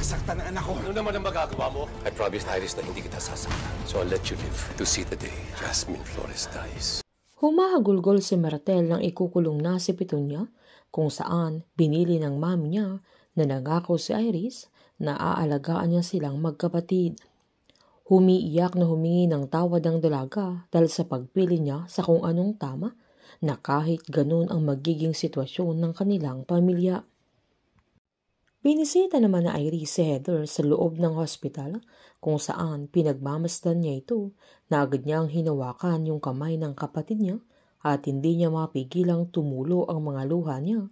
masaktan ang anak ko. Ano naman ang magagawa mo? I promised Iris na hindi kita sasaktan. So I'll let you live to see the day Jasmine Flores dies. Humahagulgol si Maratel nang ikukulong na si Petunia, kung saan binili ng mami niya na nangako si Iris na aalagaan niya silang magkapatid. Humiiyak na humingi ng tawad ang dalaga dahil sa pagpili niya sa kung anong tama na kahit ganun ang magiging sitwasyon ng kanilang pamilya. Binisita naman na Iris si Heather sa loob ng hospital kung saan pinagmamasdan niya ito na agad niyang hinawakan yung kamay ng kapatid niya at hindi niya mapigilang tumulo ang mga luha niya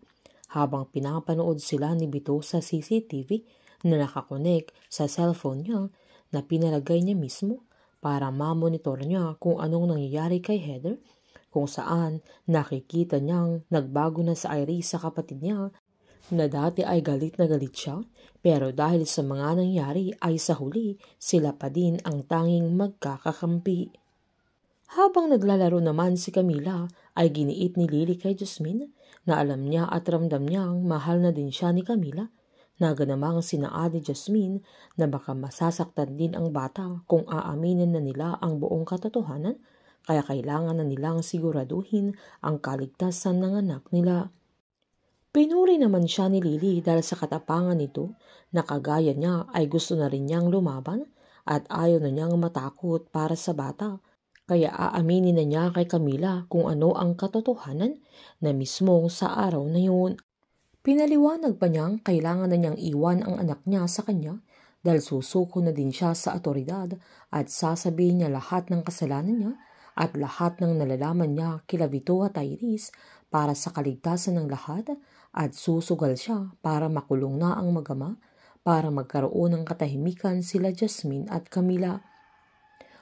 habang pinapanood sila ni Bito sa CCTV na nakakonek sa cellphone niya na pinalagay niya mismo para mamonitor niya kung anong nangyayari kay Heather, kung saan nakikita niyang nagbago na sa Iris sa kapatid niya na dati ay galit na galit siya, pero dahil sa mga nangyari ay sa huli sila pa din ang tanging magkakakampi. Habang naglalaro naman si Camila ay giniit ni Lily kay Jasmine na alam niya at ramdam niyang mahal na din siya ni Camila. Naganamang sinaad ni Jasmine na baka masasaktan din ang bata kung aaminin na nila ang buong katotohanan, kaya kailangan na nilang siguraduhin ang kaligtasan ng anak nila. Pinuri naman siya ni Lily dahil sa katapangan nito na kagaya niya ay gusto na rin niyang lumaban at ayaw na niyang matakot para sa bata, kaya aaminin na niya kay Camila kung ano ang katotohanan na mismong sa araw na yun. Pinaliwanag pa niyang kailangan na niyang iwan ang anak niya sa kanya dahil susuko na din siya sa otoridad at sasabihin niya lahat ng kasalanan niya at lahat ng nalalaman niya kila Vito at Iris para sa kaligtasan ng lahat at susugal siya para makulong na ang mag-ama para magkaroon ng katahimikan sila Jasmine at Camila.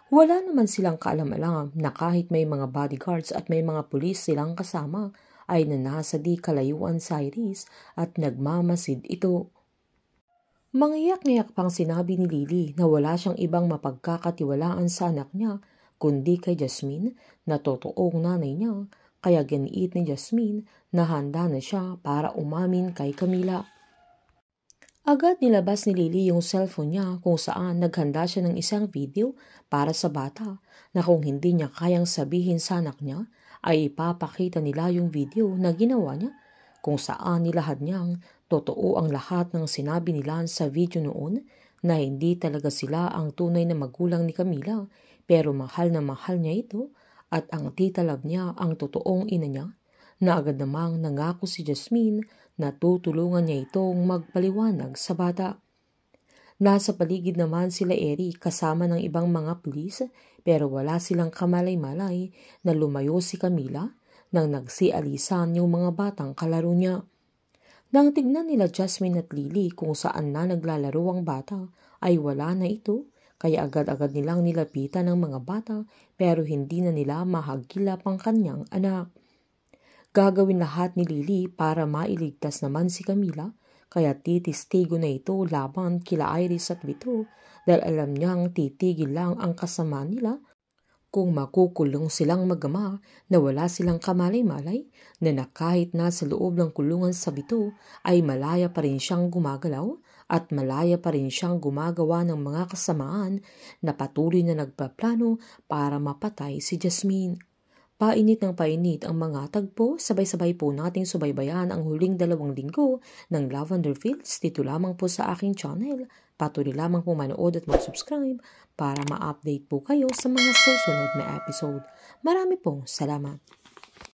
Wala naman silang kaalam-alam na kahit may mga bodyguards at may mga pulis silang kasama ay nasa di kalayuan sa Iris at nagmamasid ito. Mangiyak-ngiyak pang sinabi ni Lily na wala siyang ibang mapagkakatiwalaan sa anak niya kundi kay Jasmine na totoong nanay niya, kaya ganiit ni Jasmine na handa na siya para umamin kay Camila. Agad nilabas ni Lily yung cellphone niya kung saan naghanda siya ng isang video para sa bata na kung hindi niya kayang sabihin sa anak niya ay ipapakita nila yung video na ginawa niya kung saan nilahad niyang totoo ang lahat ng sinabi nila sa video noon na hindi talaga sila ang tunay na magulang ni Camila pero mahal na mahal niya ito at ang tita love niya ang totoong ina niya na agad namang nangako si Jasmine na tutulungan niya itong magpaliwanag sa bata. Nasa paligid naman sila Eric kasama ng ibang mga pulis pero wala silang kamalay-malay na lumayo si Camila nang nagsialisan yung mga batang kalaro niya. Nang tignan nila Jasmine at Lily kung saan na naglalaro ang bata ay wala na ito kaya agad-agad nilang nilapitan ng mga bata pero hindi na nila mahagilap ang kanyang anak. Gagawin lahat ni Lily para mailigtas naman si Camila kaya titistigo na ito laban kila Iris at Vito dahil alam niyang titigil lang ang kasama nila kung makukulong silang mag-ama na wala silang kamalay-malay na kahit nasa loob ng kulungan sa Vito ay malaya pa rin siyang gumagalaw at malaya pa rin siyang gumagawa ng mga kasamaan na patuloy na nagpaplano para mapatay si Jasmine. Painit ng painit ang mga tagpo, sabay-sabay po nating subaybayan ang huling 2 linggo ng Lavender Fields dito lamang po sa aking channel. Patuloy lamang po manood at mag-subscribe para ma-update po kayo sa mga susunod na episode. Marami pong salamat.